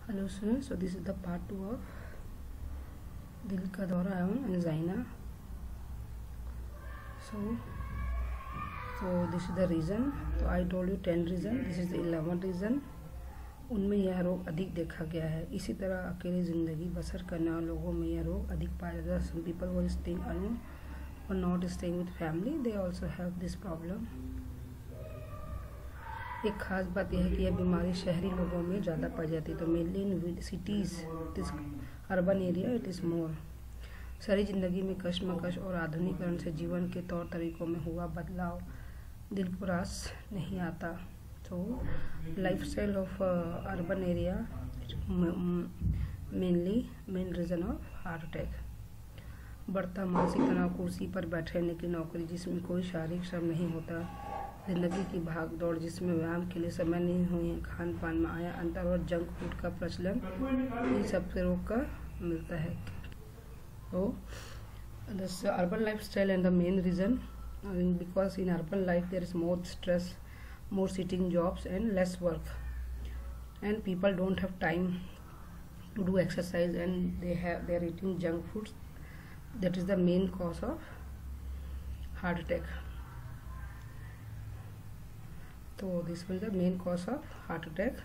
Hello student, so this is the part 2 of दिल का दौरा एवं angina. So this is the reason. तो I told you 10 reason. This is the 11th reason. उनमें यह रोग अधिक देखा गया है. इसी तरह अकेले ज़िंदगी बसर करने वाले लोगों में यह रोग अधिक पाया जाता है. Some people were staying alone और not staying with family, they also have this problem. एक खास बात यह है कि यह बीमारी शहरी लोगों में ज़्यादा पाई जाती है. तो mainly in cities, it is urban area, it is more. शहरी ज़िंदगी में कश्मकश और आधुनिकीकरण से जीवन के तौर तरीकों में हुआ बदलाव दिल को रास नहीं आता. तो life style of urban area main reason of heart attack. बढ़ता मानसिक तनाव, कुर्सी पर बैठे रहने की नौकरी जिसमें कोई शारीरिक श्रम नहीं होता, जिंदगी की भाग दौड़ जिसमें व्यायाम के लिए समय नहीं हुए, खान पान में आया अंतर और जंक फूड का प्रचलन, इन सब से रोग का मिलता है. तो this urban life style and the main reason because in urban life there is more stress, more sitting jobs and less work, and people don't have time to do exercise, and they are eating junk foods. That is the main cause of heart attack. So this will be the main cause of heart attack.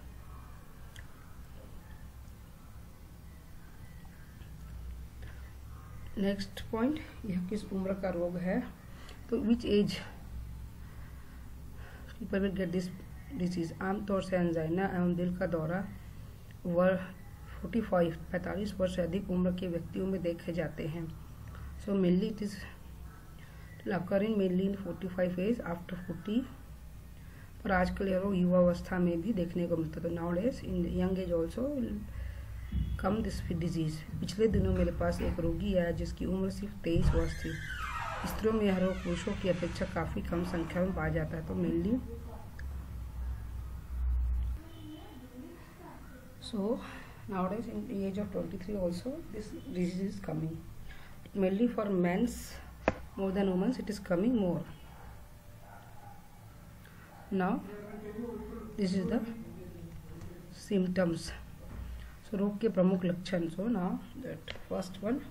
Next point, यह किस उम्र का रोग है. तो which age people will get this disease. आमतौर से angina एवं दिल का दौरा 45 वर्ष से अधिक उम्र के व्यक्तियों में देखे जाते हैं. So mainly it is occurring mainly in 45 age after 40. पर आजकल यह रोग युवावस्था में भी देखने को मिलता है. तो now days in young age also come this disease. पिछले दिनों मेरे पास एक रोगी आया जिसकी उम्र सिर्फ 23 वर्ष थी. स्त्रियों में यह रोग पुरुषों की अपेक्षा काफ़ी कम संख्या में पाया जाता है. तो mainly so nowadays in the age of 23 also this disease is coming. Mainly for men's more than women's it is coming more. Now this is the symptoms. So रोग के प्रमुख लक्षण. So now that first one,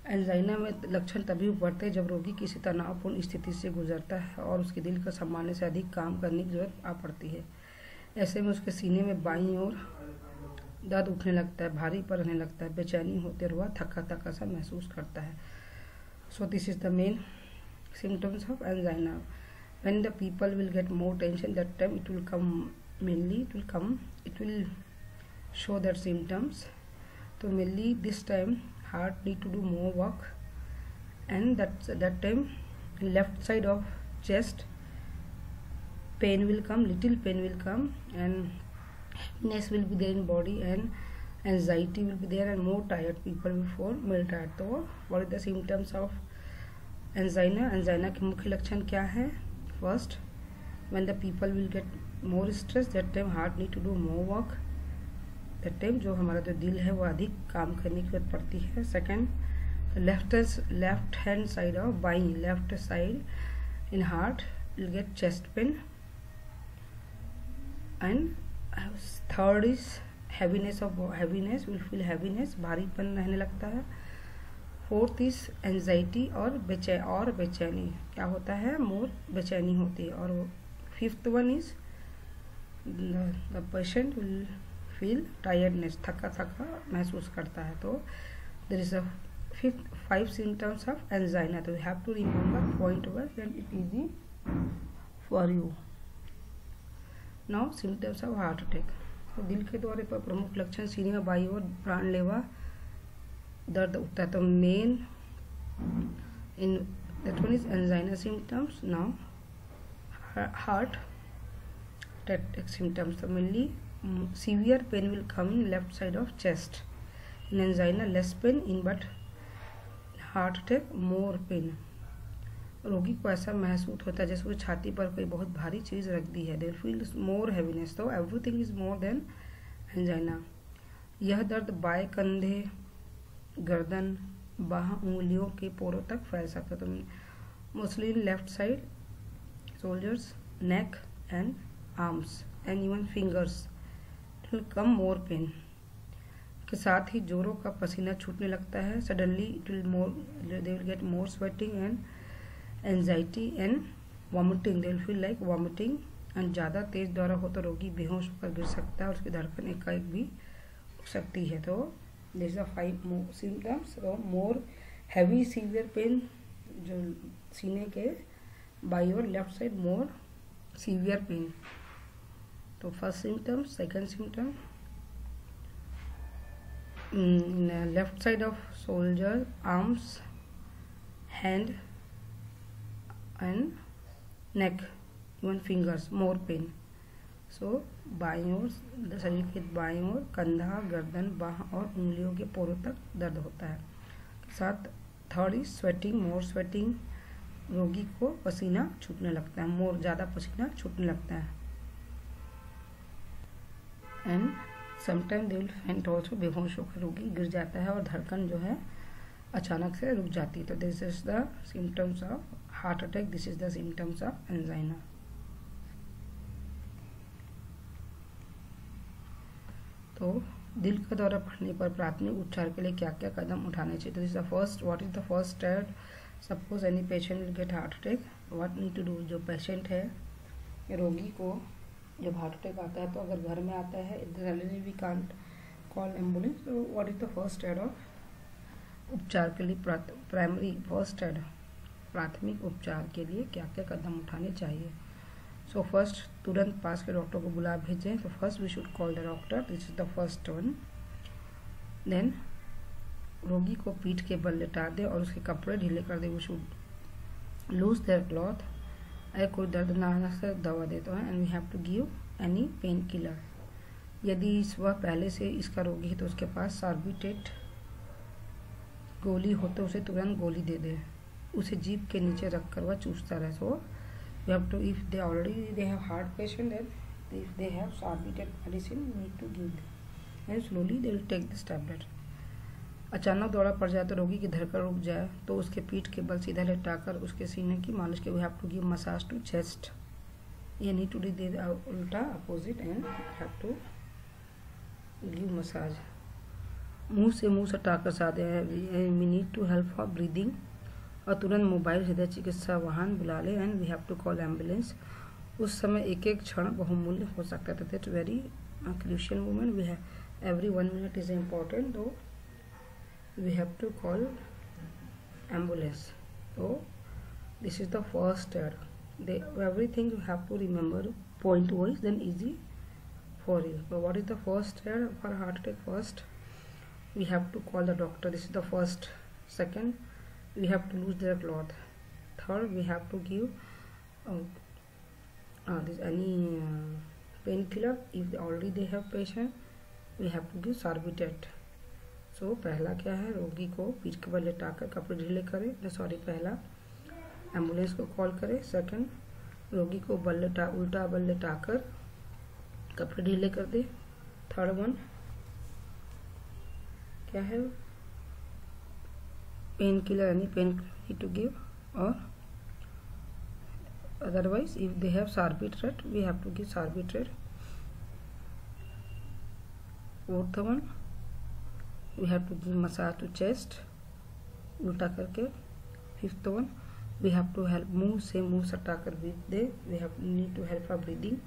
angina में लक्षण तभी उभरते हैं जब रोगी किसी तनावपूर्ण स्थिति से गुजरता है और उसके दिल का सामान्य से अधिक काम करने की जरूरत आ पड़ती है. ऐसे में उसके सीने में बाईं ओर दर्द उठने लगता है, भारी पर रहने लगता है, बेचैनी होते हुआ थका थका सा महसूस करता है. So this is the main symptoms of angina. When the people will get more tension, that time it will come mainly, it will show that symptoms. तो mainly this time heart need to do more work, and that time left side of chest pain will come, little pain will come, and happiness will be there in body, and anxiety will be there, and more tired people before more tired. तो what are the symptoms of angina? angina के मुख्य लक्षण क्या है. First, when the people will get more stress, that time heart need to do more work. that time जो हमारा जो दिल है वो अधिक काम करने की जरूरत पड़ती है. Second, left hand side of by left side in heart will get chest pain. And third is heaviness will feel heaviness, भारीपन रहने लगता है. फोर्थ इज एंजाइटी और बेचैनी. क्या होता है, मोर बेचैनी होती है. और fifth one is the patient will feel tiredness, थका थका महसूस करता है. तो there is a 5 symptoms of angina. तो you have to remember point wise, then it easy for you. Now symptoms of heart attack. तो दिल के दौरे पर प्रमुख लक्षण सीने में बाईं ओर प्राणलेवा दर्द उठता है. तो main in that one is angina symptoms. Now heart attack symptoms. तो mainly severe pain will come in left side of chest. In angina less pain, in but heart attack more pain. रोगी को ऐसा महसूस होता है जैसे वो छाती पर कोई बहुत भारी चीज रख दी है. They feel more heaviness. तो everything is more than angina. यह दर्द बाएं कंधे, गर्दन, बाह, उंगलियों के पोरों तक फैल सकता है. तो mostly in left side, shoulders, neck and arms and even fingers. Will come more pen, के साथ ही जोरों का पसीना छूटने लगता है। Suddenly it will they will get more sweating and anxiety and vomiting, they will feel like vomiting and ज़्यादा तेज दौरा हो तो रोगी बेहोश होकर गिर सकता है और उसकी धड़कन एकाएक भी रुक सकती है। तो this the 5 symptoms. More heavy severe pain, जो सीने के बाई और left side more severe pain. तो first symptom, second symptom, left side of shoulder, arms, hand and neck, even fingers, more pain. So बाईं ओर, शरीर के बाईं ओर कंधा, गर्दन, बाह और उंगलियों के पोरों तक दर्द होता है। साथ third is sweating, more sweating, रोगी को पसीना छूटने लगता है, मोर ज़्यादा पसीना छूटने लगता है। एंड समटाइम दे विल फेंट ऑल्सो, बेहोश होकर रोगी गिर जाता है और धड़कन जो है अचानक से रुक जाती है। तो this is the symptoms of heart attack, this is the symptoms of angina. तो दिल का दौरा पड़ने पर प्राथमिक उपचार के लिए क्या क्या कदम उठाने चाहिए? तो this the first, what is the first step? Suppose any patient will get heart attack, what need to do? जो पेशेंट है, रोगी को जब हार्ट अटैक आता है तो अगर घर में आता है, generally we can't call ambulance, तो what is the first aid of उपचार के लिए? प्राइमरी फर्स्ट एड, प्राथमिक उपचार के लिए क्या क्या कदम उठाने चाहिए? सो फर्स्ट, तुरंत पास के डॉक्टर को बुला भेजें। तो first we should call the doctor, this is the first one. Then रोगी को पीठ के बल लेटा दे और उसके कपड़े ढीले कर दे। We should loose their cloth. अगर कोई दर्द ना आने से दवा देता है, and we have to give any painkiller. यदि वह पहले से इसका रोगी है तो उसके पास सार्बिट्रेट गोली हो तो उसे तुरंत गोली दे दे, उसे जीभ के नीचे रखकर वह चूसता रहे। सो you have to, if they already they have heart patient, then if they have sorbitol medicine you need to give them and slowly they will take this tablet. अचानक दौरा पड़ जाए तो रोगी की धड़कन रुक जाए तो उसके पीठ के बल सीधा लेटाकर उसके सीने की मालिश के, we have to give massage to chest. You need to do the उल्टा opposite and have to give massage. मुंह से मुंह सटाकर साधे, we need to help for breathing. और तुरंत मोबाइल हृदय चिकित्सा वाहन बुला ले, and we have to call ambulance. उस समय एक एक क्षण बहुमूल्य हो सकता है, that very crucial moment. We have every 1 minute is important, तो we have to call ambulance. तो this is the first aid. Everything you have to remember point wise, then easy for you. So what is the first aid for heart attack? First, we have to call the doctor. This is the first. Second, we have to lose their cloth. Third, we have to give this any painkiller. If already they have patient, we have to give Sorbitrate. So पहला क्या है, रोगी को पीठ के बल लेटाकर कपड़े ढीले करे, पहला एम्बुलेंस को कॉल करे। सेकंड, रोगी को उल्टा बल लेटाकर कपड़े ढीले कर दे। थर्ड वन क्या है, pain killer, any pain to give, और otherwise if they have Sorbitrate we have to give Sorbitrate. Fourth one, we have to give massage to chest उल्टा करके। Fifth one, we have to help मुंह से मुंह सटाकर breath दे, we need to help for breathing.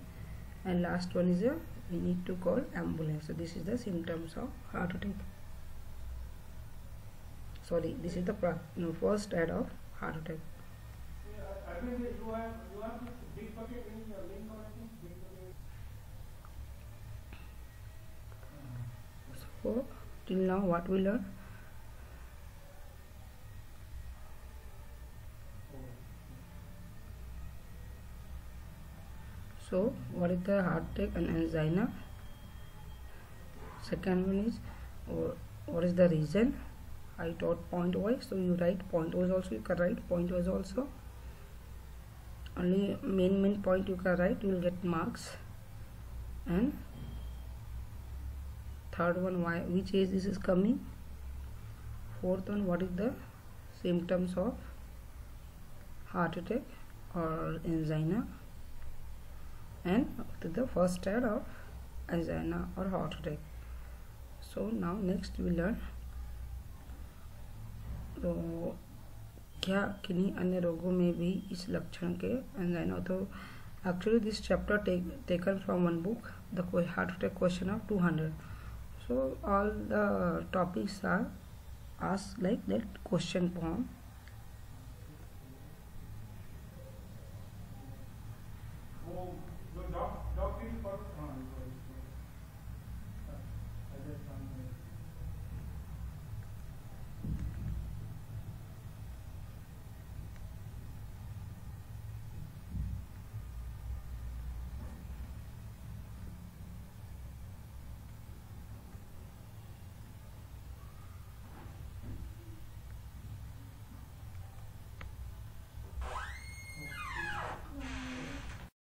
And last one is we need to call ambulance. So this is the symptoms of heart attack. Sorry, this is the first aid of heart attack. So till now what we learned? So what is the heart attack and angina? Second one is what is the reason? I taught point wise, so you write point wise also, you can write point wise also. Only main point you can write, you will get marks. And third one, why, which age this is coming. Fourth one, what is the symptoms of heart attack or angina. And the first aid of angina or heart attack. So now next we learn तो क्या किन्हीं अन्य रोगों में भी इस लक्षण के एंजाइना. तो actually this chapter taken from one book the heart attack question of 200. So all the topics are asked like that question form.